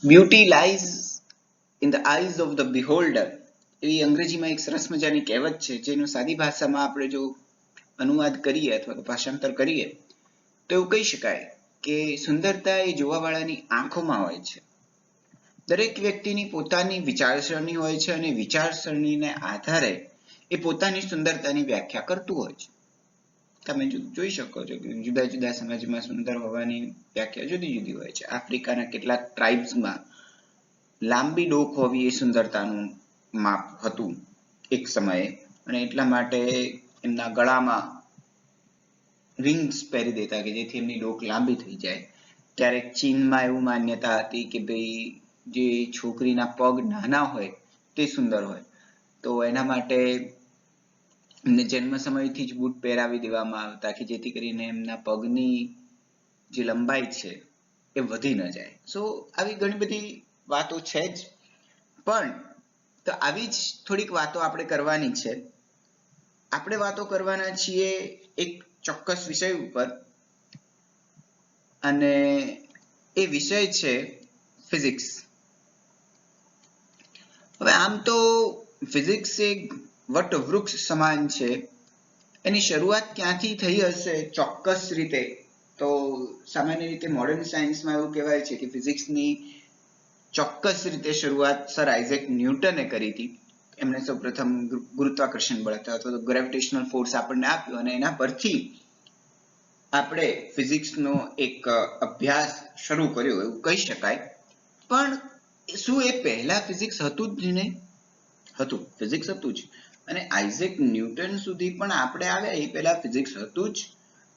Beauty lies in the eyes of the beholder એવી અંગ્રેજીમાં એક સરસ મજાની કહેવત છે, જેનું સાદી ભાષામાં આપણે જો અનુવાદ કરીએ અથવા તો ભાષાંતર કરીએ તો એવું કહી શકાય કે સુંદરતા એ જોવાવાળાની આંખોમાં હોય છે. દરેક વ્યક્તિની પોતાની વિચારસરણી હોય છે અને વિચારસરણીને આધારે એ પોતાની સુંદરતાની વ્યાખ્યા કરતું હોય છે. તમે જોઈ શકો છો કે જુદા જુદા સમાજમાં સુંદર હોવાની વ્યાખ્યા જુદી જુદી હોય છે. આફ્રિકાના કેટલાક ટ્રાઇબ્સમાં લાંબી ડોક હોવી એ સુંદરતાનું માપ હતું એક સમયે, અને એટલા માટે એમના ગળામાં રિંગ્સ પહેરી દેતા કે જેથી એમની ડોક લાંબી થઈ જાય. ક્યારેક ચીનમાં એવું માન્યતા હતી કે ભાઈ જે છોકરીના પગ નાના હોય તે સુંદર હોય, તો એના માટે એમને જન્મ સમયથી જ બૂટ પહેરાવી દેવામાં આવતા કે જેથી કરીને એમના પગની જે લંબાઈ છે એ વધી ન જાય. સો આવી ઘણી બધી વાતો છે જ, પણ તો આવી જ થોડીક વાતો આપણે કરવાની છે. આપણે વાતો કરવાના છીએ એક ચોક્કસ વિષય ઉપર, અને એ વિષય છે ફિઝિક્સ. હવે આમ તો ફિઝિક્સ એક વટવૃક્ષ સમાન છે. એની શરૂઆત ક્યાંથી થઈ હશે ચોક્કસ રીતે તો સામાન્ય રીતે મોડર્ન સાયન્સમાં એવું કહેવાય છે કે ફિઝિક્સની ચોક્કસ રીતે શરૂઆત સર આઇઝેક ન્યૂટને કરી હતી. એમણે સૌપ્રથમ ગુરુત્વાકર્ષણ બળ અથવા તો ગ્રેવિટેશનલ ફોર્સ આપણને આપ્યો અને એના પરથી આપણે ફિઝિક્સનો એક અભ્યાસ શરૂ કર્યો એવું કહી શકાય. પણ શું એ પહેલા ફિઝિક્સ હતું જ નહીં? હતું, ફિઝિક્સ હતું જ. અને આઇઝેક ન્યૂટન સુધી પણ આપણે આવ્યા એ પહેલા ફિઝિક્સ હતું જ,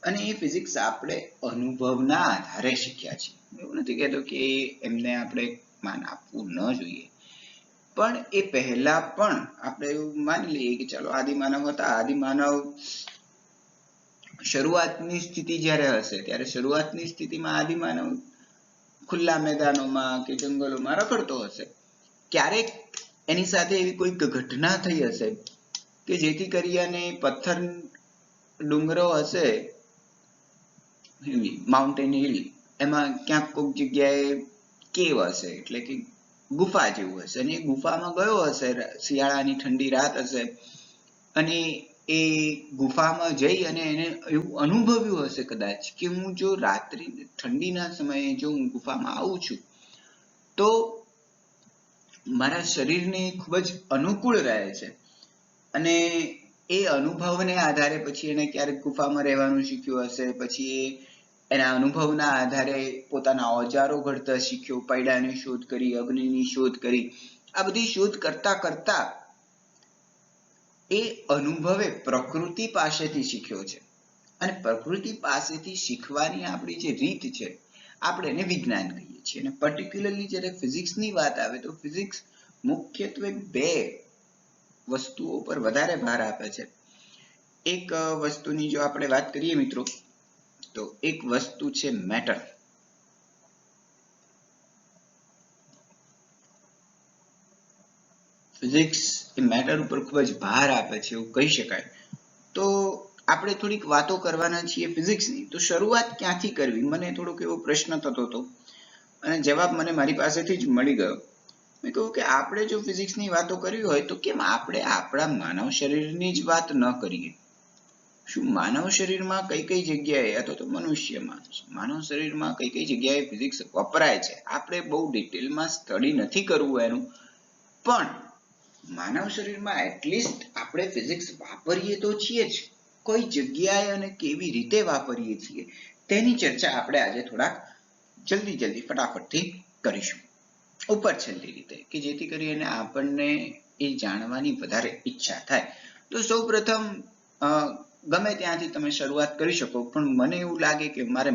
અને એ ફિઝિક્સ આપણે અનુભવના આધારે શીખ્યા છીએ. એવું નથી કહેતો કે એમને આપણે માન આપવું ન જોઈએ, પણ એ પહેલા પણ આપણે એવું માની લઈએ કે ચાલો આદિમાનવ હતા. આદિમાનવ શરૂઆતની સ્થિતિ જ્યારે હશે ત્યારે શરૂઆતની સ્થિતિમાં આદિમાનવ ખુલ્લા મેદાનોમાં કે જંગલોમાં રખડતો હશે. ક્યારેક એની સાથે એવી કોઈક ઘટના થઈ હશે કે જેથી કરીને પથ્થર ડુંગરો હશે, માઉન્ટેન હિલ, એમાં ક્યાંક કોઈક જગ્યાએ કેવ હશે, એટલે કે ગુફા જેવું હશે, અને એ ગુફામાં ગયો હશે, શિયાળાની ઠંડી રાત હશે, અને એ ગુફામાં જઈ અને એને એવું અનુભવ્યું હશે કદાચ કે હું જો રાત્રિ ઠંડીના સમયે જો હું ગુફામાં આવું છું તો મારા શરીરને ખૂબ જ અનુકૂળ રહે છે. અને એ અનુભવને આધારે પછી એને ક્યારેક ગુફામાં રહેવાનું શીખ્યું હશે, પછી એના અનુભવના આધારે પોતાના ઓજારો ઘડતા શીખ્યો, પૈડાની શોધ કરી, અગ્નિની શોધ કરી. આ બધી શોધ કરતા કરતા એ અનુભવે પ્રકૃતિ પાસેથી શીખ્યો છે. અને પ્રકૃતિ પાસેથી શીખવાની આપણી જે રીત છે આપણે એને વિજ્ઞાન કહીએ છીએ. અને પર્ટિક્યુલરલી જ્યારે ફિઝિક્સની વાત આવે તો ફિઝિક્સ મુખ્યત્વે બે વસ્તુઓ પર વધારે ભાર આપે છે. એક વસ્તુની જો આપણે વાત કરીએ મિત્રો, તો એક વસ્તુ છે મેટર. ફિઝિક્સ એ મેટર ઉપર ખૂબ જ ભાર આપે છે એવું કહી શકાય. તો આપણે થોડીક વાતો કરવાના છીએ ફિઝિક્સની. તો શરૂઆત ક્યાંથી કરવી, મને થોડોક એવો પ્રશ્ન થતો હતો અને જવાબ મને મારી પાસેથી જ મળી ગયો. મેં કહ્યું કે આપણે જો ફિઝિક્સની વાતો કરવી હોય તો કેમ આપણે આપણા માનવ શરીરની જ વાત ન કરીએ? શું માનવ શરીરમાં કઈ કઈ જગ્યાએ અથવા તો મનુષ્યમાં માનવ શરીરમાં કઈ કઈ જગ્યાએ ફિઝિક્સ વપરાય છે? આપણે બહુ ડિટેલમાં સ્ટડી નથી કરવું એનું, પણ માનવ શરીરમાં એટલીસ્ટ આપણે ફિઝિક્સ વાપરીએ તો છીએ જ. કઈ જગ્યાએ અને કેવી રીતે વાપરીએ છીએ તેની ચર્ચા આપણે આજે થોડાક જલ્દી ફટાફટથી કરીશું, ઉપર છેલ્લી રીતે, કે જેથી કરીને આપણને એ જાણવાની વધારે ઈચ્છા થાય. તો સૌપ્રથમ ગમે ત્યાંથી તમે શરૂઆત કરી શકો, પણ મને એવું લાગે કે મારે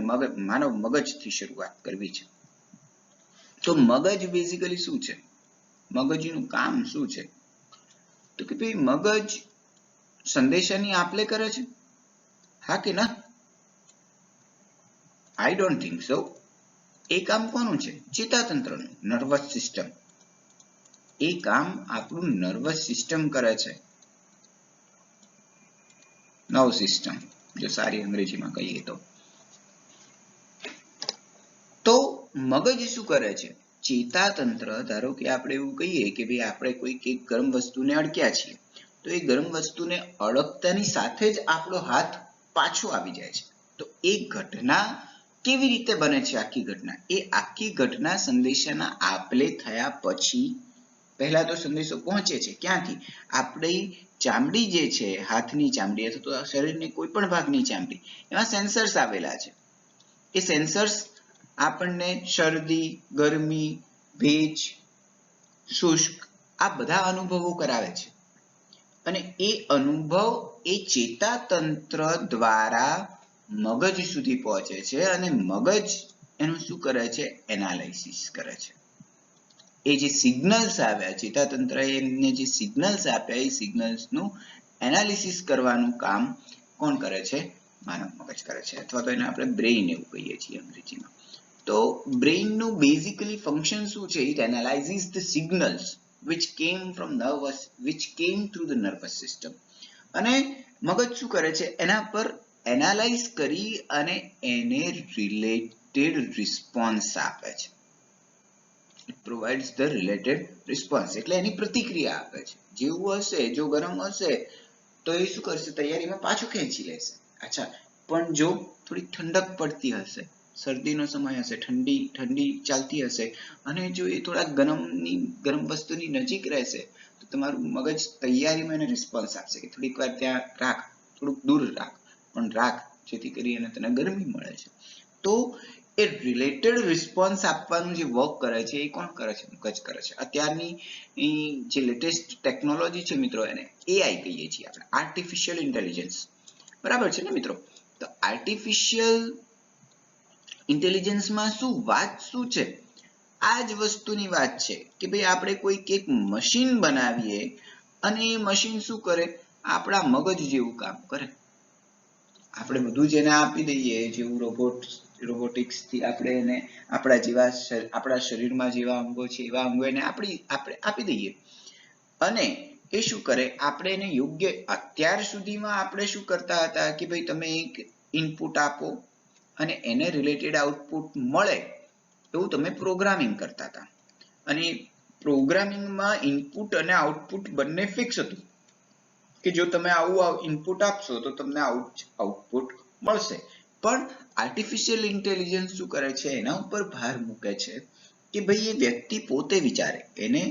માનવ મગજથી શરૂઆત કરવી છે. તો મગજ બેઝિકલી શું છે? મગજનું કામ શું છે? તો કે ભાઈ મગજ સંદેશાની આપ-લે કરે છે, હા કે ના? I don't think so. એ કામ કોનું છે? ચેતાતંત્રનું, નર્વસ સિસ્ટમ. એ કામ આપણું નર્વસ સિસ્ટમ કરે છે, નર્વ સિસ્ટમ જો સારી અંગ્રેજીમાં કહીએ તો. તો મગજ શું કરે છે? ચેતાતંત્ર, ધારો કે આપણે એવું કહીએ કે ભાઈ આપણે કોઈક એક ગરમ વસ્તુને અડક્યા છીએ, તો એ ગરમ વસ્તુને અડકતાની સાથે જ આપણો હાથ પાછો આવી જાય છે. તો એ ઘટના કેવી રીતે બને છે? આખી ઘટના, એ આખી ઘટના સંદેશાના આપલે થયા પછી, પહેલા તો સંદેશો પહોંચે છે ક્યાંથી? આપણી ચામડી જે છે, હાથની ચામડી અથવા તો શરીરની કોઈ પણ ભાગની ચામડી, એમાં સેન્સર્સ આવેલા છે. એ સેન્સર્સ આપણને શરદી, ગરમી, ભેજ, શુષ્ક આ બધા અનુભવો કરાવે છે. અને એ અનુભવ એ ચેતાતંત્ર દ્વારા મગજ સુધી પહોંચે છે અને મગજ એનું શું કરે છે? એનાલિસિસ કરે છે. એ જે સિગ્નલ્સ આવ્યા, ચેતાતંત્ર એમને જે સિગ્નલ્સ આપ્યા, એ સિગ્નલ્સનું એનાલિસિસ કરવાનું કામ કોણ કરે છે? માનવ મગજ કરે છે, અથવા તો એને આપણે બ્રેઇન એવું કહીએ છીએ અંગ્રેજીમાં. તો બ્રેઇનનું બેઝિકલી ફંક્શન શું છે? It analyses the signals which came through the nervous system. અને મગજ શું કરે છે? એના પર એનાલાઇઝ કરી અને એને રિલેટેડ રિસ્પોન્સ આપે છે. It provides the related response. એટલે એની પ્રતિક્રિયા આપે છે. જેવું હશે, જો ગરમ હશે તો એ શું કરશે? તૈયારીમાં પાછું ખેંચી લેશે. અચ્છા, પણ જો થોડી ઠંડક પડતી હશે, શરદીનો સમય હશે, ઠંડી ચાલતી હશે અને જો એ થોડા ગરમ વસ્તુની નજીક રહેશે, તો તમારું મગજ તૈયારીમાં એને રિસ્પોન્સ આપશે કે થોડીક વાર ત્યાં રાખ, થોડુંક દૂર રાખ, પણ રાખ, જેથી કરી અને તને ગરમી મળે છે. તો એ રિલેટેડ રિસ્પોન્સ આપવાનું જે વર્ક કરે છે, એ કોણ કરે છે? મગજ કરે છે. અત્યારની જે લેટેસ્ટ ટેકનોલોજી છે મિત્રો, એને AI કહીએ છીએ આપણે, આર્ટિફિશિયલ ઇન્ટેલિજન્સ. બરાબર છે ને મિત્રો? તો આર્ટિફિશિયલ ઇન્ટેલિજન્સમાં વાત શું છે? આ જ વસ્તુની વાત છે કે ભાઈ આપણે કોઈક એક મશીન બનાવીએ અને એ મશીન શું કરે? આપણા મગજ જેવું કામ કરે. આપણે બધું જ એને આપી દઈએ, જેવું રોબોટિક્સ થી આપણે એને આપણા શરીરમાં જેવા અંગો છે એવા અંગો એને આપણે આપી દઈએ, અને એ શું કરે? આપણે એને યોગ્ય, અત્યાર સુધીમાં આપણે શું કરતા હતા કે ભાઈ તમે એક ઇનપુટ આપો અને એને રિલેટેડ આઉટપુટ મળે એવું તમે પ્રોગ્રામિંગ કરતા હતા. અને પ્રોગ્રામિંગમાં ઇનપુટ અને આઉટપુટ બંને ફિક્સ હતું કે જો તમે આવું ઇનપુટ આપશો તો તમને આઉટપુટ મળશે. પણ આર્ટિફિશિયલ ઇન્ટેલિજન્સ શું કરે છે? એના ઉપર ભાર મૂકે છે કે ભાઈ એ વ્યક્તિ પોતે વિચારે. એને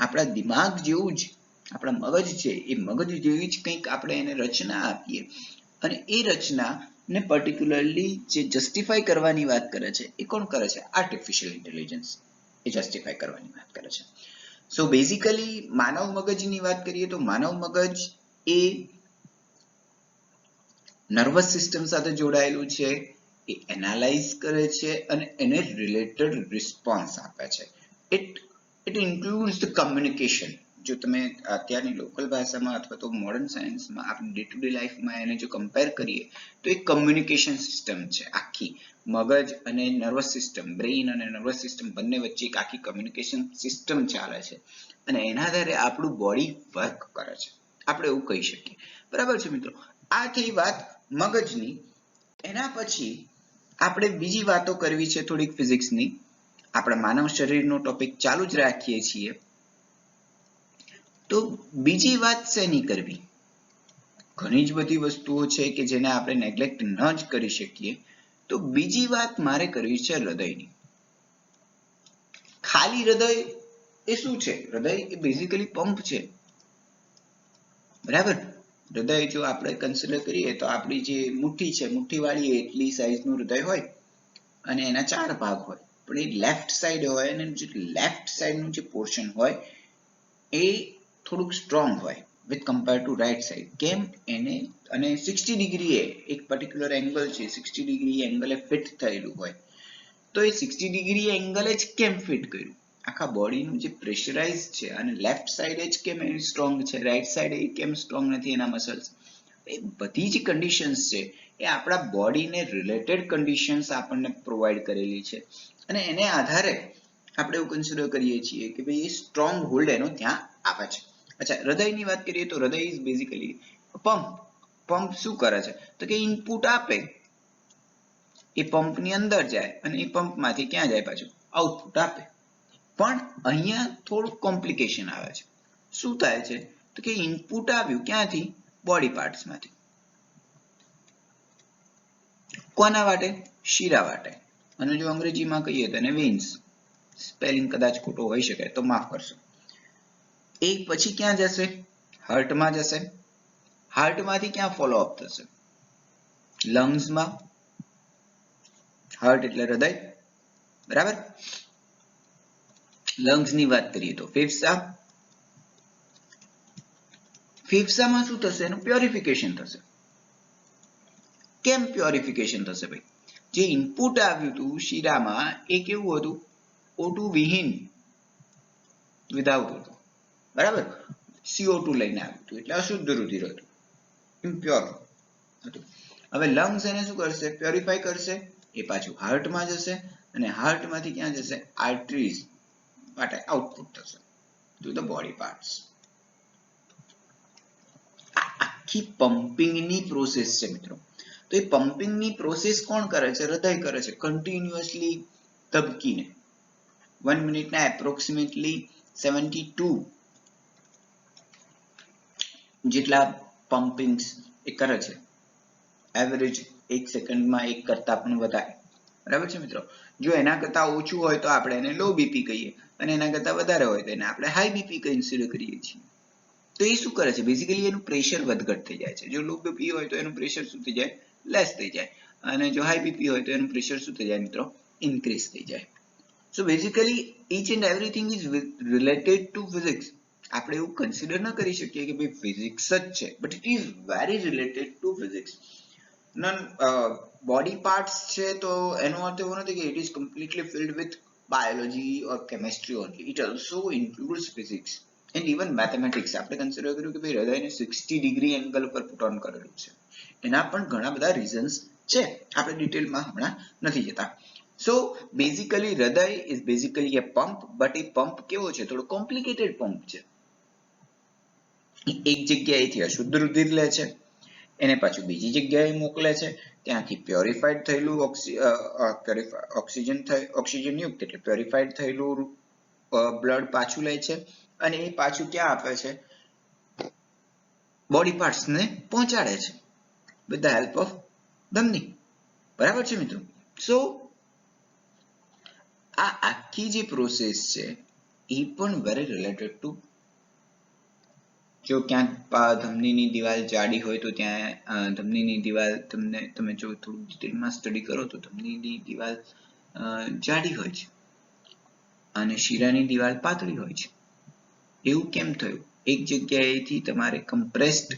આપણા દિમાગ જેવું જ, આપણા મગજ છે એ મગજ જેવી જ કંઈક આપણે એને રચના આપીએ, અને એ રચનાને પર્ટિક્યુલરલી જે જસ્ટિફાઈ કરવાની વાત કરે છે, એ કોણ કરે છે? આર્ટિફિશિયલ ઇન્ટેલિજન્સ એ જસ્ટિફાઈ કરવાની વાત કરે છે. સો બેઝિકલી માનવ મગજની વાત કરીએ તો માનવ મગજ એ નર્વસ સિસ્ટમ સાથે જોડાયેલું છે, એ એનાલાઇઝ કરે છે અને એને રિલેટેડ રિસ્પોન્સ આપે છે. It includes the communication. જો તમે અત્યારની લોકલ ભાષામાં અથવા તો મોડર્ન સાયન્સમાં આપણે ડે ટુ ડે લાઈફમાં એને જો કમ્પેર કરીએ તો એક કમ્યુનિકેશન સિસ્ટમ છે આખી. મગજ અને નર્વસ સિસ્ટમ, બ્રેઇન અને નર્વસ સિસ્ટમ બંને વચ્ચે એક આખી કમ્યુનિકેશન સિસ્ટમ ચાલે છે, અને એના આધારે આપણું બોડી વર્ક કરે છે, આપણે એવું કહી શકીએ. બરાબર છે મિત્રો? આ થઈ વાત મગજની. એના પછી આપણે બીજી વાતો કરવી છે થોડીક ફિઝિક્સની. આપણે માનવ શરીરનો ટોપિક ચાલુ જ રાખીએ છીએ. તો બીજી વાત શેની કરવી? ઘણી જ બધી વસ્તુઓ છે કે જેને આપણે નેગ્લેક્ટ ન જ કરી શકીએ. તો બીજી વાત મારે કરવી છે હૃદયની. ખાલી હૃદય એ શું છે? હૃદય એ બેઝિકલી પંપ છે. બરાબર? હૃદય જો આપણે કન્સિડર કરીએ તો આપણી જે મુઠ્ઠી છે, મુઠ્ઠી વાળી એટલી સાઈઝનું હૃદય હોય અને એના 4 ભાગ હોય, પણ એ લેફ્ટ સાઈડ હોય અને જે લેફ્ટ સાઈડનું જે પોર્શન હોય એ થોડુંક સ્ટ્રોંગ હોય with compare to right side. કેમ? એને અને 60 ડિગ્રીએ એક પર્ટિક્યુલર એંગલ છે, 60 ડિગ્રી એંગલે ફિટ થયેલું હોય. તો એ 60 ડિગ્રી એંગલ જ કેમ ફિટ કર્યું? આખા બોડીનું જે પ્રેશરાઇઝ છે, અને લેફ્ટ સાઈડ જ કેમ એ સ્ટ્રોંગ છે, રાઈટ સાઈડ એ કેમ સ્ટ્રોંગ નથી એના મસલ્સ? એ બધી જ કન્ડિશન્સ છે એ આપણા બોડીને રિલેટેડ કન્ડિશન્સ આપણને પ્રોવાઈડ કરેલી છે, અને એને આધારે આપણે એવું કન્સિડર કરીએ છીએ કે ભાઈ એ સ્ટ્રોંગ હોલ્ડ એનો ત્યાં આવે છે. અચ્છા, હૃદયની વાત કરીએ તો હૃદય ઇઝ બેઝિકલી પંપ શું કરે છે? તો કે ઇનપુટ આપે, એ પંપની અંદર જાય અને એ પંપમાંથી ક્યાં જાય? પાછું આઉટપુટ આપે. પણ અહીંયા થોડું કોમ્પ્લિકેશન આવે છે. શું થાય છે તો કે ઇનપુટ આવ્યું ક્યાંથી? બોડી પાર્ટ્સમાંથી. કોના માટે? શીરા માટે. અને જો અંગ્રેજીમાં કહીએ તો એને વેન્સ. સ્પેલિંગ કદાચ ખોટો હોઈ શકે તો માફ કરશો. એ પછી ક્યાં જશે? હાર્ટમાં જશે. હાર્ટમાંથી ક્યાં ફોલો અપ થશે? લંગ્સમાં. હાર્ટ એટલે હૃદય, બરાબર. લંગ્સની વાત કરીએ તો ફેફસા. ફેફસામાં શું થશે? એનું પ્યોરિફિકેશન થશે. કેમ પ્યોરિફિકેશન થશે ભાઈ? જે ઇનપુટ આવ્યું હતું શીરામાં એ કેવું હતું? O2 વિહીન, વિધાઉટ હતું, બરાબર. CO2 લઈને આવ્યું હતું એટલે અશુદ્ધ રુધિર હતું, ઇમ્પ્યોર હતું. હવે લંગ્સ એને શું કરશે? પ્યોરિફાય કરશે. એ પાછું હાર્ટમાં જશે અને હાર્ટમાંથી ક્યાં જશે? આર્ટરીઝ માટે આઉટપુટ થશે ટુ ધ બોડી પાર્ટ્સ. આખી પમ્પિંગની પ્રોસેસ છે મિત્રો. તો એ પમ્પિંગની પ્રોસેસ કોણ કરે છે? હૃદય કરે છે, કન્ટિન્યુઅસલી ધબકીને. 1 મિનિટના એપ્રોક્સિમેટલી 72 જેટલા પમ્પિંગ્સ એ કરે છે. એવરેજ 1 સેકન્ડમાં 1 કરતા પણ વધારે, બરાબર છે મિત્રો. જો એના કરતા ઓછું હોય તો આપણે એને લો બીપી કહીએ અને એના કરતા વધારે હોય તો એને આપણે હાઈ બીપી કન્સિડર કરીએ છીએ. તો એ શું કરે છે? બેઝિકલી એનું પ્રેશર વધઘટ થઈ જાય છે. જો લો બીપી હોય તો એનું પ્રેશર શું થઈ જાય? લેસ થઈ જાય. અને જો હાઈ બીપી હોય તો એનું પ્રેશર શું થઈ જાય મિત્રો? ઇન્ક્રીઝ થઈ જાય. So basically each and everything is related to physics. આપણે એવું કન્સિડર ન કરી શકીએ કે ભાઈ ફિઝિક્સ જ છે, but it is very related to physics. Body parts છે તો એનો અર્થ એવો નથી કે it is completely field with biology or chemistry only. It also includes physics and even mathematics. આપણે કન્સિડર કર્યું કે ભાઈ હૃદયને 60 ડિગ્રી એંગલ પર પુટ ઓન કરેલું છે. એના પણ ઘણા બધા રીઝન્સ છે, આપણે ડિટેલમાં હમણાં નથી જતા. સો બેઝિકલી હૃદય is basically A pump, but A pump કેવો છે? થોડો કોમ્પ્લિકેટેડ પંપ છે. એક જગ્યાએથી અશુદ્ધ રુધિર લે છે, એને પાછું બીજી જગ્યાએ મોકલે છે, ત્યાંથી પ્યોરિફાઈડ થયેલું ઓક્સિજન યુક્ત એટલે પ્યોરિફાઈડ થયેલું બ્લડ પાછું લે છે અને એ પાછું ક્યાં આપે છે? બોડી પાર્ટ્સ ને પહોંચાડે છે વિથ ધ હેલ્પ ઓફ ધમની, બરાબર છે મિત્રો. સો આ આખી જે પ્રોસેસ છે એ પણ વેરી રિલેટેડ ટુ. જો ક્યાંક ધમનીની દિવાલ જાડી હોય તો ત્યાં ધમનીની દિવાલ તમે જો થોડું ડિટેલમાં સ્ટડી કરો તો ધમનીની દિવાલ જાડી હોય છે અને શીરાની દિવાલ પાતળી હોય છે. એવું કેમ થયું? એક જગ્યાએથી તમારે કમ્પ્રેસ્ડ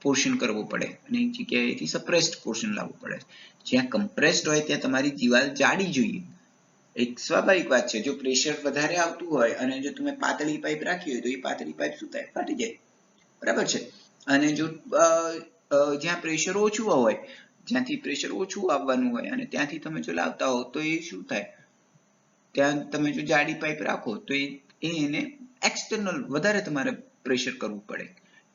પોર્શન કરવું પડે અને એક જગ્યાએથી સપ્રેસ્ડ પોર્શન લાવવું પડે. જ્યાં કમ્પ્રેસ્ડ હોય ત્યાં તમારી દિવાલ જાડી જોઈએ. એક સ્વાભાવિક વાત છે. જો પ્રેશર વધારે આવતું હોય અને જો તમે પાતળી પાઇપ રાખી હોય તો એ પાતળી પાઇપ શું થાય? ફાટી જાય, બરાબર છે. અને જો જ્યાં પ્રેશર ઓછું હોય, જ્યાંથી પ્રેશર ઓછું આવવાનું હોય અને ત્યાંથી તમે જો લાવતા હો તો એ શું થાય? ત્યાં તમે જો જાડી પાઇપ રાખો તો એને એક્સટર્નલ વધારે તમારે પ્રેશર કરવું પડે.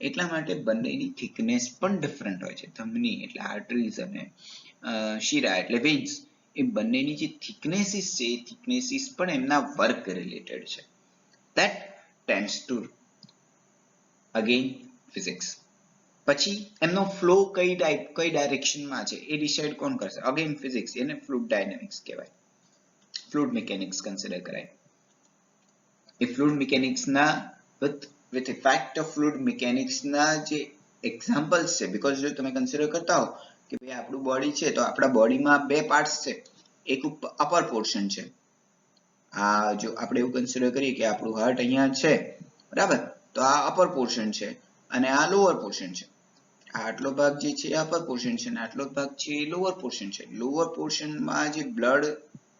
એટલા માટે બંનેની થિકનેસ પણ ડિફરન્ટ હોય છે. ધમની એટલે આર્ટરીઝ અને શીરા એટલે વેન્સ, એ બંનેની જે થિકનેસીસ છે એ થિકનેસીસ પણ એમના વર્ક રિલેટેડ છે. That tends to again physics. પછી એમનો ફ્લો કઈ ડાયરેક્શનમાં છે એ ડિસાઇડ કોણ કરશે? Again physics. એને ફ્લુઇડ ડાયનેમિક્સ કહેવાય, ફ્લુઇડ મિકેનિક્સ કન્સિડર કરાય. એ ફ્લુઇડ મિકેનિક્સના with effect of fluid mechanics ના જે એક્ઝામ્પલ્સ છે, બીકોઝ જો તમે કન્સિડર કરતા હો કે ભાઈ આપણું બોડી છે તો આપણા બોડીમાં બે પાર્ટ્સ છે. એક અપર પોર્શન છે, આ જો આપણે એવું કન્સિડર કરીએ કે આપણું હાર્ટ અહીંયા છે, બરાબર, તો આ અપર પોર્શન છે અને આ લોઅર પોર્શન છે. આટલો ભાગ જે છે એ અપર પોર્શન છે અને આટલો ભાગ છે એ લોઅર પોર્શન છે. લોઅર પોર્શનમાં જે બ્લડ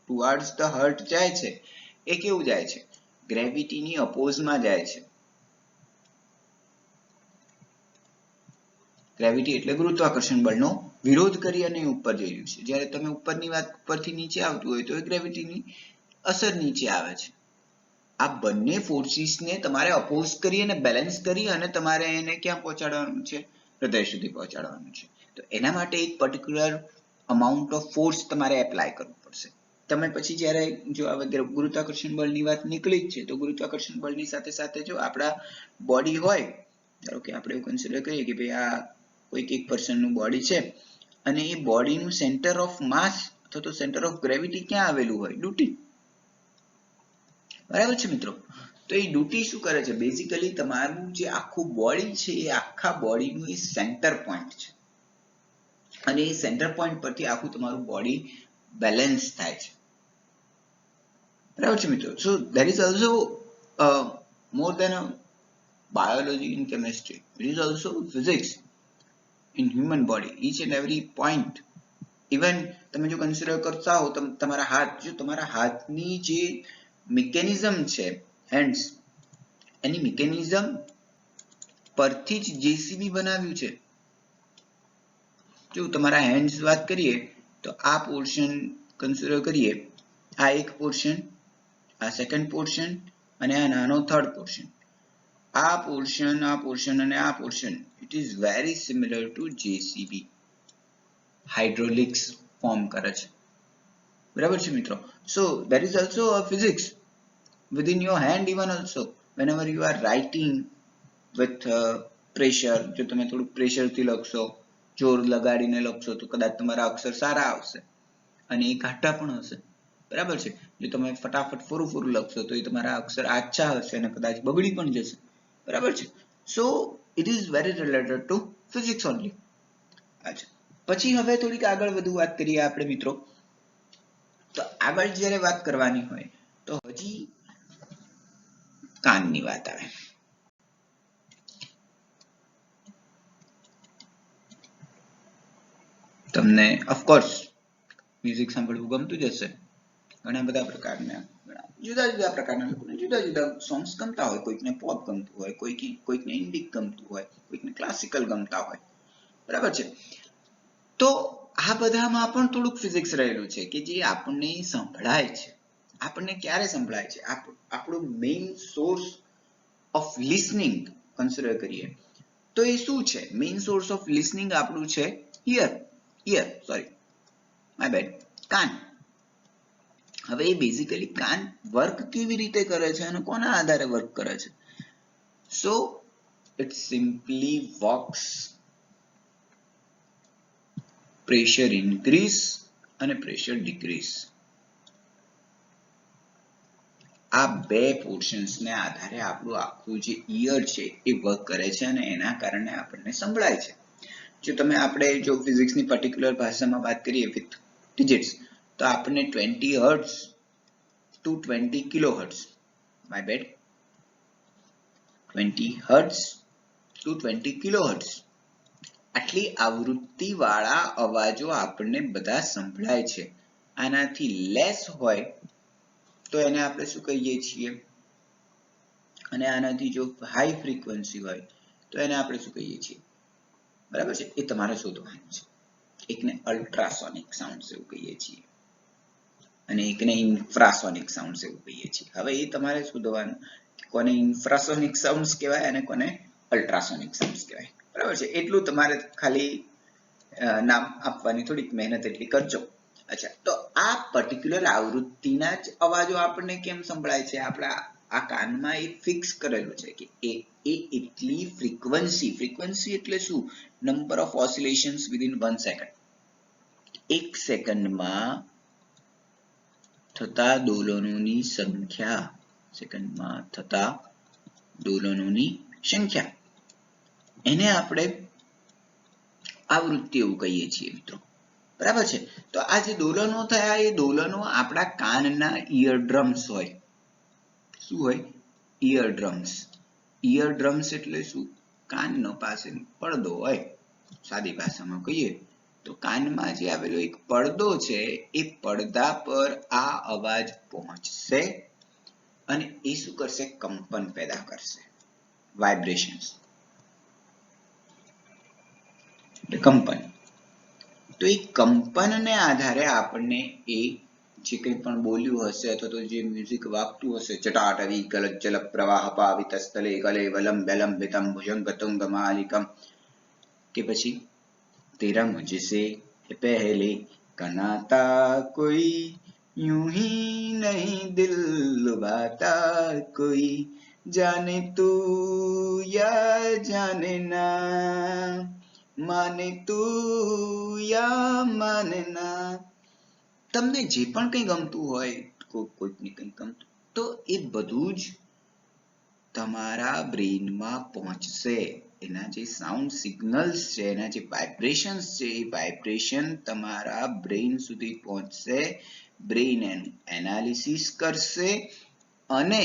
ટુવર્ડ્સ ધ હાર્ટ જાય છે એ કેવું જાય છે? ગ્રેવિટીની અપોઝમાં જાય છે. ગ્રેવિટી એટલે ગુરુત્વાકર્ષણ બળનો વિરોધ કરી અને ઉપર જઈ રહ્યું છે. જ્યારે તમે ઉપરની વાત પરથી નીચે આવતું હોય તો એ ગ્રેવિટીની અસર નીચે આવે છે. આ બંને ફોર્સીસને તમારે અપોઝ કરી અને બેલેન્સ કરી અને તમારે એને ક્યાં પહોંચાડવાનું છે? હૃદય સુધી પહોંચાડવાનું છે. તો એના માટે એક પર્ટિક્યુલર અમાઉન્ટ ઓફ ફોર્સ તમારે એપ્લાય કરવું પડશે. તમે પછી જ્યારે જો આ ગુરુત્વાકર્ષણ બળની વાત નીકળી જ છે તો ગુરુત્વાકર્ષણ બળની સાથે સાથે જો આપણા બોડી હોય, ધારો કે આપણે એવું કન્સિડર કરીએ કે ભાઈ આ કોઈક એક પર્સનનું બોડી છે અને એ બોડીનું સેન્ટર ઓફ માસ અથવા તો સેન્ટર ઓફ ગ્રેવિટી ક્યાં આવેલું હોય? ડ્યુટી. બરાબર છે મિત્રો. તો એ ડ્યુટી શું કરે છે? બેઝિકલી તમારું જે આખું બોડી છે એ આખા બોડીનું એ સેન્ટર પોઈન્ટ છે અને એ સેન્ટર પોઈન્ટ પરથી આખું તમારું બોડી બેલેન્સ થાય છે. બરાબર છે મિત્રો. સો there is also more than a biology in chemistry. It is also physics in human body. Each and every point. Even તમે જો કન્સિડર કરતા હો તમારા હાથની જે મિકેનિઝમ છે હેન્ડ્સ, એની મિકેનિઝમ પરથી જ જેસીબી બનાવ્યું છે. જો તમારા હેન્ડ્સ વાત કરીએ તો આ પોર્શન કન્સિડર કરીએ, આ એક પોર્શન, આ સેકન્ડ પોર્શન અને આ નાનો થર્ડ પોર્શન. આ પોર્શન અને આ portion it is very similar two JCB. Hydraulics form કરે છે. બરાબર છે મિત્રો. સો there is also a physics within your hand even also whenever you are writing with pressure. જો તમે થોડું પ્રેશરથી લખશો, જોર લગાડીને લખશો તો કદાચ તમારા અક્ષર સારા આવશે અને એ ઘાટા પણ હશે. બરાબર છે. જો તમે ફટાફટ ફોરું લખશો તો એ તમારા અક્ષર આછા હશે અને કદાચ બગડી પણ જશે. બરાબર છે. So it is very related to physics only. અચ્છા, પછી હવે થોડીક આગળ વધુ વાત કરીએ આપણે મિત્રો. તો આગળ જ્યારે વાત કરવાની હોય તો હજી કાનની વાત આવે. તમને ઓફકોર્સ મ્યુઝિક સાંભળવું ગમતું જ હશે. ઘણા બધા પ્રકારના જુદા જુદા પ્રકારના લોકોને જુદા જુદા સોંગ્સ ગમતા હોય. કોઈકને પોપ ગમતું હોય, કોઈકને ઇન્ડી ગમતું હોય, કોઈકને ક્લાસિકલ ગમતા હોય. બરાબર છે. તો આ બધામાં પણ થોડુંક ફિઝિક્સ રહેલું છે કે જે આપણને સંભળાય છે. આપણને ક્યારે સંભળાય છે? આપણું main source of listening consider કરીએ તો એ શું છે? મેઇન સોર્સ ઓફ લિસનિંગ આપણું છે કાન. હવે એ બેઝિકલી કાન વર્ક કેવી રીતે કરે છે અને કોના આધારે વર્ક કરે છે? So it simply works pressure increase અને પ્રેશર ડિક્રીઝ. આ બે પોર્શન્સને આધારે આપણું આખું જે ઈયર છે એ વર્ક કરે છે અને એના કારણે આપણને સંભળાય છે. આપણે ફિઝિક્સની પર્ટિક્યુલર ભાષામાં વાત કરીએ વિથ ડિજિટ્સ તો આપણને 20 hertz to 20 kilohertz, 20 hertz to 20 kilohertz આટલી આવૃત્તિ વાળા અવાજો આપણને બધા સંભળાય છે. આનાથી લેસ હોય તો એને આપણે શું કહીએ છીએ? અને આનાથી જો હાઈ ફ્રીક્વન્સી હોય તો એને આપણે શું કહીએ છીએ? બરાબર છે. એ તમારે શોધવાનું છે. એકને અલ્ટ્રાસોનિક સાઉન્ડ એવું કહીએ છીએ અને એકને ઇન્ફ્રાસોનિક સાઉન્ડ એવું કહીએ છીએ. હવે એ તમારે શોધવાનું કોને ઇન્ફ્રાસોનિક સાઉન્ડ કહેવાય અને કોને અલ્ટ્રાસોનિક સાઉન્ડ કહેવાય. બરાબર છે. એટલું તમારે ખાલી નામ આપવાની થોડીક મહેનત એટલી કરજો. અચ્છા, તો આ પર્ટિક્યુલર આવૃત્તિના જ અવાજો આપણને કેમ સંભળાય છે? આપણા આ કાનમાં એ ફિક્સ કરેલું છે કે એ એટલી ફ્રીક્વન્સી એટલે શું? Number of oscillations within 1 second. 1 સેકન્ડમાં થતા દોલનોની સંખ્યા એને આપણે આવૃત્તિ એવું કહીએ છીએ મિત્રો. બરાબર છે. તો આ જે દોલનો થયા એ દોલનો આપણા કાનના ઇયરડ્રમ્સ હોય. શું હોય? ઇયરડ્રમ્સ એટલે શું? કાનનો પાસેનો પડદો હોય. સાદી ભાષામાં કહીએ તો કાનમાં જે આવેલો એક પડદો છે એ પડદા પર આ અવાજ પહોંચશે અને એ શું કરશે? કંપન પેદા કરશે. વાઇબ્રેશન્સ, કંપન. તો એ કંપનને આધારે આપણને એ જે કંઈ પણ બોલ્યું હશે અથવા તો જે મ્યુઝિક વાગતું હશે, ચટાટવી ગલજ્જલ પ્રવાહ પાવિત સ્થલે કલેવલમ વિલંબિતમ ભુજંગ માલિકમ, કે પછી તેરા મુझसे પહેલે કનાતા કોઈ यूं ही नहीं दिल लुभाता कोई, जाने तू या जाने ना, माने तू या माने ना. તમને જે પણ કંઈ ગમતું હોય, કોઈકને કંઈ ગમતું, તો એ બધું જ તમારા બ્રેઇનમાં પહોંચશે. એના જે સાઉન્ડ સિગ્નલ્સ છે, એના જે વાઇબ્રેશન્સ છે, એ વાઇબ્રેશન તમારા બ્રેઇન સુધી પહોંચશે. બ્રેઇન એનું એનાલિસિસ કરશે અને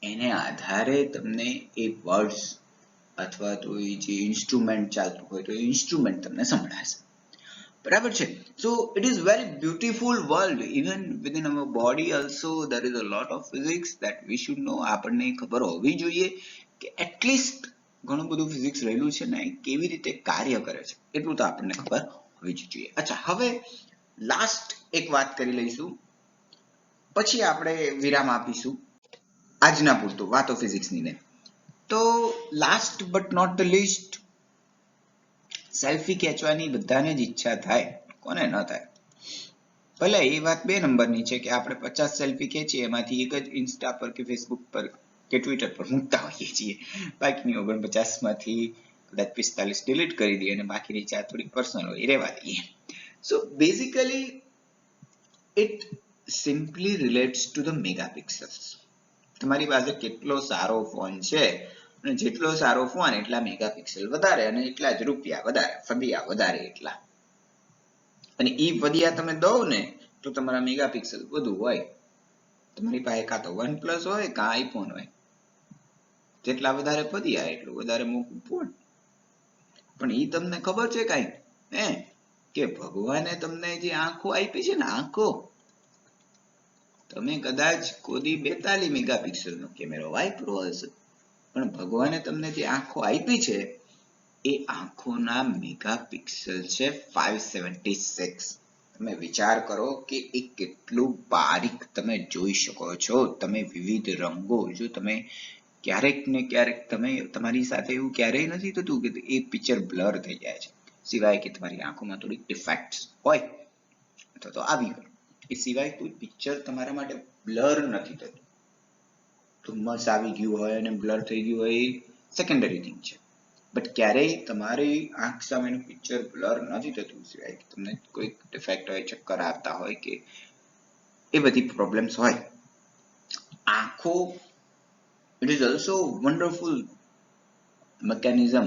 એને આધારે તમને એ વર્ડ્સ અથવા તો એ જે ઇન્સ્ટ્રુમેન્ટ ચાલતું હોય તો એ ઇન્સ્ટ્રુમેન્ટ તમને સંભળાશે. બરાબર છે. So it is very beautiful world. Even within our body also there is a lot of physics that we should know. આપણને ખબર હોવી જોઈએ કે એટલીસ્ટ ઘણું બધું ફિઝિક્સ રહેલું છે ને કેવી રીતે કાર્ય કરે છે એટલું તો આપણને ખબર હોવી જ જોઈએ. અચ્છા, હવે લાસ્ટ એક વાત કરી લઈશું, પછી આપણે વિરામ આપીશું આજના પૂરતું વાતો ફિઝિક્સની ને. તો last but not the least, selfie ખેંચવાની બધાને જ ઈચ્છા થાય, કોને ન થાય. ભલે એ વાત 2 નંબરની છે કે આપણે 50 સેલ્ફી ખેંચીએ એમાંથી એક જ ઇન્સ્ટા પર કે ફેસબુક પર કે ટ્વિટર પર મૂકતા હોઈએ છીએ, બાકીની 49 માંથી કદાચ 45 ડિલીટ કરી દઈએ અને બાકીની 4 થોડી પર્સનલ હોય એ રહેવા દઈએ. So basically it simply relates to the megapixels. તમારી પાસે કેટલો સારો ફોન છે અને જેટલો સારો ફોન એટલા મેગાપિક્સલ વધારે અને એટલા જ રૂપિયા વધારે, ફદિયા વધારે એટલા. અને ઈ ફદિયા તમે દો ને તો તમારા મેગાપિક્સલ વધુ હોય. તમારી પાસે કાં તો OnePlus હોય કાં આઈફોન હોય, જેટલા વધારે ફદિયા એટલું વધારે મોટું ફોન. પણ ઈ તમને ખબર છે કાંઈ કે ભગવાને તમને જે આંખો આપી છે ને, આંખો, તમે કદાચ કોદી 42 મેગાપિક્સલનો કેમેરો વાપરો હશે, પણ ભગવાને તમને જે આંખો આપી છે એ આંખોના મેગાપિક્સલ છે 576. તમે વિચાર કરો કે એ કેટલું બારીક તમે જોઈ શકો છો. તમે વિવિધ રંગો, જો તમે ક્યારેક ને ક્યારેક તમે તમારી સાથે એવું ક્યારેય નથી થતું કે એ પિક્ચર બ્લર થઈ જાય છે, સિવાય કે તમારી આંખોમાં થોડીક ડિફેક્ટ્સ હોય અથવા તો આવી હોય, એ સિવાય કોઈ પિક્ચર તમારા માટે બ્લર નથી થતું. ધુમ્મસ આવી ગયું હોય અને બ્લર થઈ ગયું હોય એ સેકન્ડરી થિંગ છે, બટ ક્યારેય તમારી આંખ સામેનું પિક્ચર બ્લર નથી થતું સિવાય કે તમને કોઈ ડિફેક્ટ હોય, ચક્કર આવતા હોય કે એ બધી પ્રોબ્લેમ્સ હોય. આંખો, it is also wonderful mechanism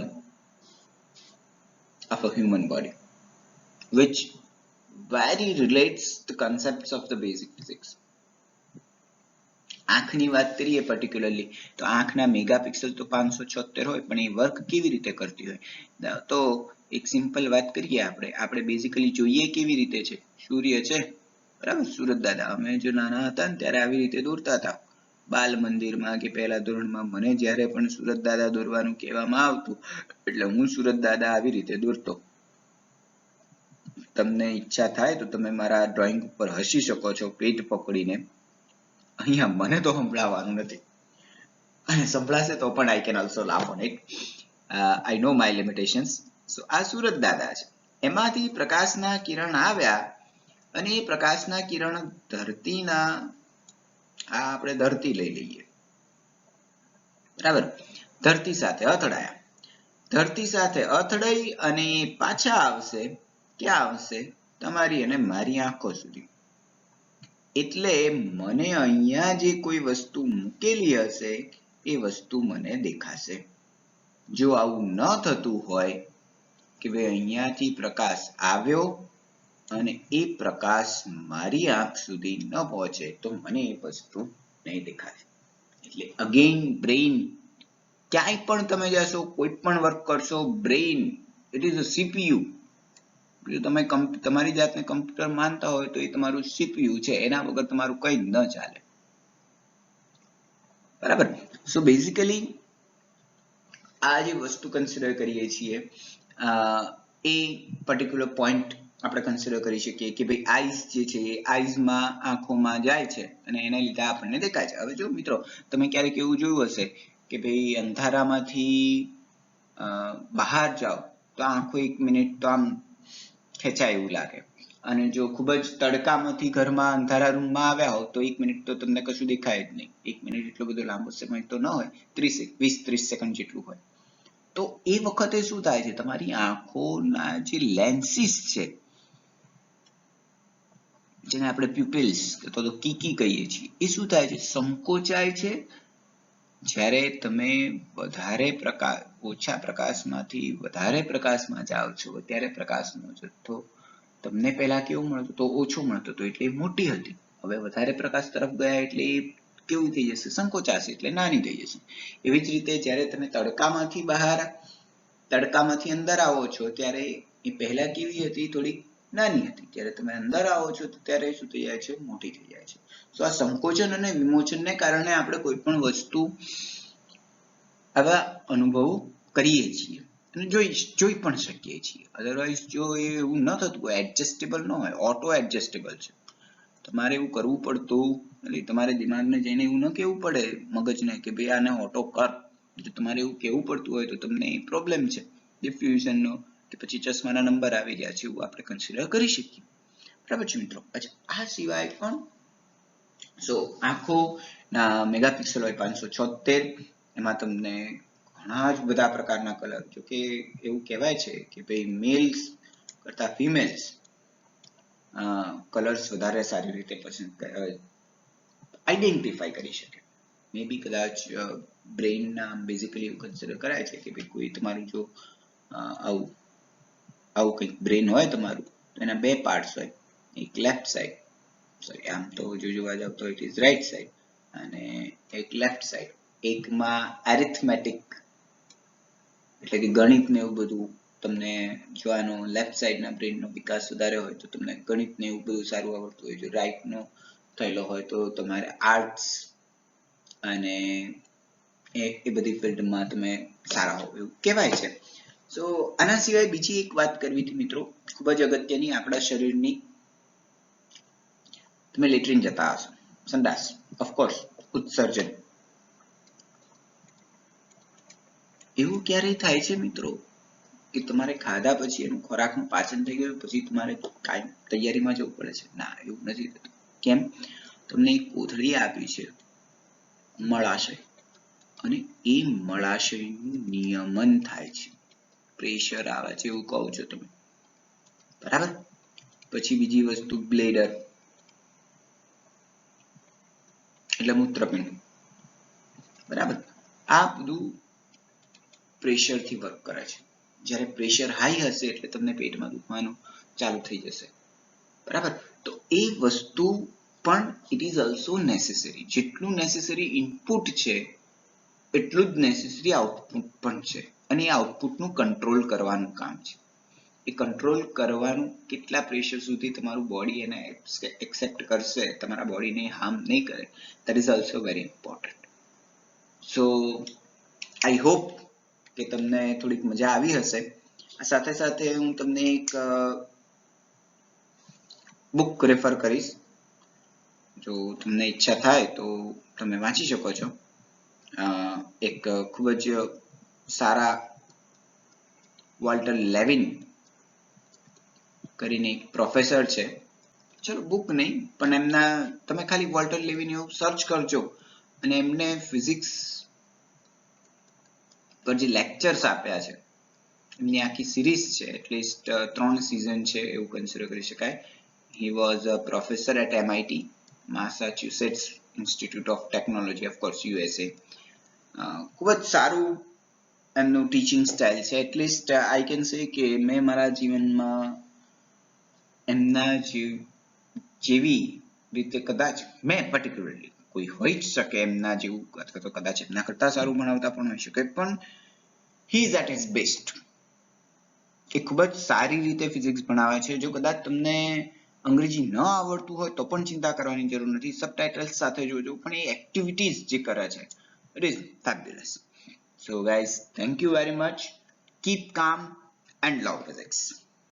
of a human body which very relates the concepts of the basic physics. આંખની વાત કરીએ પર્ટિક્યુલરલી તો આંખના મેગાપિક્સલ તો 576 હોય, પણ એ વર્ક કેવી રીતે કરતી હોય તો એક સિમ્પલ વાત કરીએ. આપણે બેઝિકલી જોઈએ કેવી રીતે છે. સૂર્ય છે, બરાબર, સુરત દાદા અમે જો નાના હતા ને ત્યારે આવી રીતે દોરતા હતા બાલ મંદિરમાં કે પહેલા ધોરણમાં. મને જ્યારે પણ સુરત દાદા દોરવાનું કહેવામાં આવતું એટલે હું સુરત દાદા આવી રીતે દોરતો. તમને ઈચ્છા થાય તો તમે મારા ડ્રોઈંગ ઉપર હસી શકો છો પેટ પકડીને. અહીંયા મને તો સંભળાવવાનું નથી અને સંભળાશે તો પણ I can also laugh on it. I know my limitations. સો આ સુરત દાદા છે, એમાંથી પ્રકાશના કિરણ આવ્યા અને એ પ્રકાશના કિરણ ધરતીના, આ આપણે ધરતી લઈ લઈએ, બરાબર, ધરતી સાથે અથડાયા. ધરતી સાથે અથડાઈ અને પાછા આવશે, ક્યાં આવશે? તમારી અને મારી આંખો સુધી. એટલે મને અહીંયા જે કોઈ વસ્તુ મૂકેલી હશે એ વસ્તુ મને દેખાશે. જો આવું ન થતું હોય કે ભાઈ અહીંયાથી પ્રકાશ આવ્યો અને એ પ્રકાશ મારી આંખ સુધી ન પહોંચે તો મને એ વસ્તુ નહીં દેખાય. એટલે અગેન બ્રેઇન, ક્યાંય પણ તમે જશો, કોઈ પણ વર્ક કરશો, brain it is a CPU. જો તમે તમારી જાતને કમ્પ્યુટર માનતા હોય તો એ તમારું CPU છે, એના વગર તમારું કંઈ ન ચાલે, બરાબર. સો બેઝિકલી આ જે વસ્તુ કન્સિડર કરીએ છીએ એ પર્ટિક્યુલર પોઈન્ટ આપણે કન્સિડર કરી શકીએ કે ભાઈ આઈઝ જે છે એ આઈઝમાં, આંખોમાં જાય છે અને એના લીધે આપણને દેખાય છે. હવે જો મિત્રો તમે ક્યારેક એવું જોયું હશે કે ભાઈ અંધારામાંથી બહાર જાઓ તો આંખો 1 મિનિટ તો આમ ખેંચાય એવું લાગે, અને જો ખૂબ જ તડકામાંથી ઘરમાં અંધારા રૂમમાં આવ્યા હો તો 1 મિનિટ તો તમને કશું દેખાય જ નહીં. 1 મિનિટ એટલો બધો લાંબો સમય તો ન હોય, 20-30 સેકન્ડ જેટલું હોય. તો એ વખતે શું થાય છે, તમારી આંખોના જે લેન્સીસ છે, જેને આપણે પ્યુપિલ્સ અથવા તો કીકી કહીએ છીએ, એ શું થાય છે, સંકોચાય છે. જ્યારે તમે ઓછા પ્રકાશમાંથી વધારે પ્રકાશમાં જાઓ છો ત્યારે પ્રકાશનો જથ્થો તમને પહેલા કેવું મળતું, તો ઓછો મળતો હતો એટલે મોટી હતી. હવે વધારે પ્રકાશ તરફ ગયા એટલે કેવું થઈ જશે, સંકોચાશે એટલે નાની થઈ જશે. એવી જ રીતે જ્યારે તમે તડકામાંથી અંદર આવો છો ત્યારે એ પહેલા કેવી હતી, થોડી નાની હતી. જ્યારે તમે અંદર આવો છો તો ત્યારે શું થઈ જાય છે, મોટી થઈ જાય છે. તો આ સંકોચન અને વિમોચનને કારણે આપણે કોઈ પણ વસ્તુ આવા અનુભવો કરીએ છીએ અને જોઈ પણ શકીએ છીએ. અધરવાઇઝ જો એવું ન થતું હોય, એડજસ્ટેબલ ન હોય, ઓટો એડજસ્ટેબલ છે, તમારે એવું કરવું પડતું એટલે તમારે દિમાગને જઈને એવું ન કહેવું પડે મગજને કે ભાઈ આને ઓટો કર. જો તમારે એવું કહેવું પડતું હોય તો તમને પ્રોબ્લેમ છે ડિફ્યુઝનનો કે પછી ચશ્માના નંબર આવી ગયા છે, એવું આપણે કન્સિડર કરી શકીએ. બરાબર છે મિત્રો. અચ્છા, આ સિવાય પણ આંખો ના મેગાપિક્સલ હોય 576. એમાં તમને ઘણા જ બધા પ્રકારના કલર, જો કે એવું કહેવાય છે કે ભાઈ મેલ્સ કરતા ફિમેલ્સ કલર્સ વધારે સારી રીતે આઈડેન્ટિફાઈ કરી શકે. મે બી કદાચ બ્રેઇનના બેઝિકલી એવું કન્સિડર કરાય છે કે ભાઈ કોઈ તમારું જો આવું કંઈક બ્રેઇન હોય તમારું, તો એના બે પાર્ટ્સ હોય, એક લેફ્ટ સાઈડ, સોરી આમ તો જો જોવા જાવ તો ઇટ ઇઝ રાઈટ સાઈડ, અને એક લેફ્ટ સાઈડ. એકમાં એરિથમેટિક એટલે કે ગણિત ને એવું બધું તમને જોવાનો, લેફ્ટ સાઈડના બ્રેઇનનો વિકાસ વધારે હોય તો તમને ગણિત ને એવું બધું સારું આવડતું હોય. જો રાઈટ નો થયેલો હોય તો તમારે આર્ટ્સ અને એ બધી ફિલ્ડમાં તમે સારા હો એવું કહેવાય છે. સો આના સિવાય બીજી એક વાત કરવી હતી મિત્રો, ખૂબ જ અગત્યની, આપણા શરીરની. તમે લેટ્રિન જતા હશો, સંડાસ, ઓફકોર્સ ઉત્સર્જન. એવું ક્યારેય થાય છે મિત્રો કે તમારે ખાધા પછી એનું ખોરાકનું પાચન થઈ ગયું પછી તમારે કાંઈ તૈયારીમાં જવું પડે છે? ના, એવું નથી થતું. કેમ? તમને એક કોથળી આપી છે મળાશય, અને એ મળાશયનું નિયમન થાય છે, પ્રેશર આવે છે એવું કહો છો તમે, બરાબર. પછી બીજી વસ્તુ બ્લેડર એટલે મૂત્રપિંડ, બરાબર. આ બધું પ્રેશરથી વર્ક કરે છે. જ્યારે પ્રેશર હાઈ હશે એટલે તમને પેટમાં દુખવાનું ચાલુ થઈ જશે, બરાબર. તો એ વસ્તુ પણ ઇટ ઇઝ ઓલ્સો નેસેસરી. જેટલું નેસેસરી ઇનપુટ છે એટલું જ નેસેસરી આઉટપુટ પણ છે, અને એ આઉટપુટનું કંટ્રોલ કરવાનું કામ છે. એ કંટ્રોલ કરવાનું કેટલા પ્રેશર સુધી તમારું બોડી એને એક્સેપ્ટ કરશે, તમારા બોડીને હાર્મ નહીં કરે, that is also very important. So I hope કે તમને થોડીક મજા આવી હશે. સાથે સાથે હું તમને એક બુક રેફર કરીશ, જો તમને ઈચ્છા થાય તો તમે વાંચી શકો છો. એક ખૂબ જ સારા વોલ્ટર લેવિન કરીને એક પ્રોફેસર છે, ચલો બુક નહીં પણ એમના, તમે ખાલી વોલ્ટર લેવિન એવું સર્ચ કરજો અને એમને ફિઝિક્સ પર જે લેક્ચર્સ આપ્યા છે, એમની આખી સિરીઝ છે, એટલીસ્ટ 3 સિઝન છે એવું કન્સિડર કરી શકાય. He was a professor at MIT, Massachusetts Institute of Technology, of course USA. ખૂબ જ સારું એમનું ટીચિંગ સ્ટાઇલ છે. એટલીસ્ટ આઈ કેન સે કે મેં મારા જીવનમાં એમના જેવી રીતે કદાચ મેં પર્ટિક્યુલરલી, કોઈ હોઈ જ શકે એમના જેવું, અથવા તો કદાચ એમના કરતા સારું ભણાવતા પણ હોઈ શકે, પણ he is at his best. એ ખૂબ જ સારી રીતે ફિઝિક્સ ભણાવે છે. જો કદાચ તમને અંગ્રેજી ન આવડતું હોય તો પણ ચિંતા કરવાની જરૂર નથી, સબટાઇટલ્સ સાથે જોજો, પણ એ એક્ટિવિટીઝ જે કરે છે, it is fabulous. So guys, thank you very much. Keep કામ એન્ડ લવ ફિઝિક્સ.